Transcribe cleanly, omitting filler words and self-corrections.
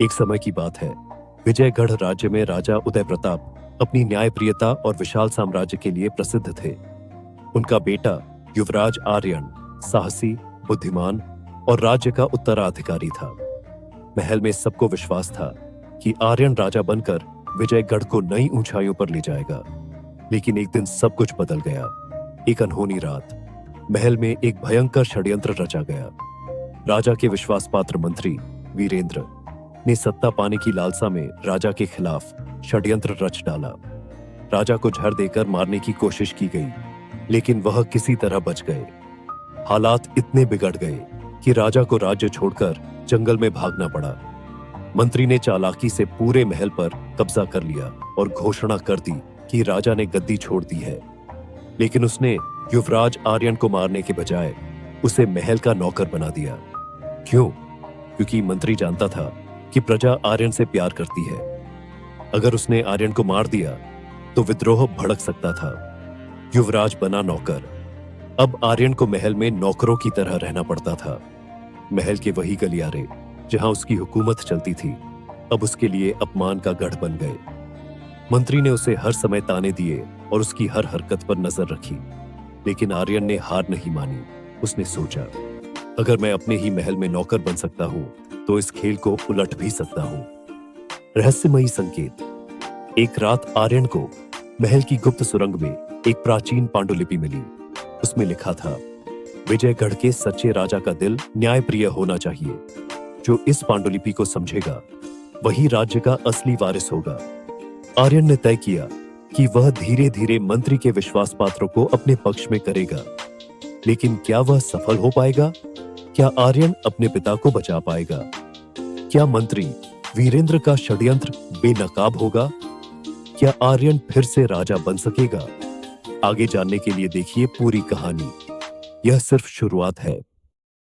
एक समय की बात है। विजयगढ़ राज्य में राजा उदय प्रताप अपनी न्यायप्रियता और विशाल साम्राज्य के लिए प्रसिद्ध थे। उनका बेटा युवराज आर्यन साहसी, बुद्धिमान और राज्य का उत्तराधिकारी था। महल में सबको विश्वास था कि आर्यन राजा बनकर विजयगढ़ को नई ऊंचाइयों पर ले जाएगा। लेकिन एक दिन सब कुछ बदल गया। एक अनहोनी रात महल में एक भयंकर षड्यंत्र रचा गया। राजा के विश्वास पात्र मंत्री वीरेंद्र ने सत्ता पाने की लालसा में राजा के खिलाफ षड्यंत्र रच डाला। राजा को जहर देकर मारने की कोशिश की गई, लेकिन वह किसी तरह बच गए। हालात इतने बिगड़ गए कि राजा को राज्य छोड़कर जंगल में भागना पड़ा। मंत्री ने चालाकी से पूरे महल पर कब्जा कर लिया और घोषणा कर दी कि राजा ने गद्दी छोड़ दी है। लेकिन उसने युवराज आर्यन को मारने के बजाय उसे महल का नौकर बना दिया। क्यों? क्योंकि मंत्री जानता था कि प्रजा आर्यन से प्यार करती है। अगर उसने आर्यन को मार दिया तो विद्रोह भड़क सकता था। युवराज बना नौकर। अब आर्यन को महल में नौकरों की तरह रहना पड़ता था। महल के वही गलियारे जहां उसकी हुकूमत चलती थी, अब उसके लिए अपमान का गढ़ बन गए। मंत्री ने उसे हर समय ताने दिए और उसकी हर हरकत पर नजर रखी, लेकिन आर्यन ने हार नहीं मानी। उसने सोचा, अगर मैं अपने ही महल में नौकर बन सकता हूं तो इस खेल को उलट भी सकता हूं। रहस्यमयी संकेत। एक रात आर्यन को महल की गुप्त सुरंग में एक प्राचीन पांडुलिपि मिली। उसमें लिखा था, विजयगढ़ के सच्चे राजा का दिल न्यायप्रिय होना चाहिए। जो इस पांडुलिपि को समझेगा वही राज्य का असली वारिस होगा। आर्यन ने तय किया कि वह धीरे धीरे मंत्री के विश्वास पात्रों को अपने पक्ष में करेगा। लेकिन क्या वह सफल हो पाएगा? क्या आर्यन अपने पिता को बचा पाएगा? क्या मंत्री वीरेंद्र का षड्यंत्र बेनकाब होगा? क्या आर्यन फिर से राजा बन सकेगा? आगे जानने के लिए देखिए पूरी कहानी। यह सिर्फ शुरुआत है।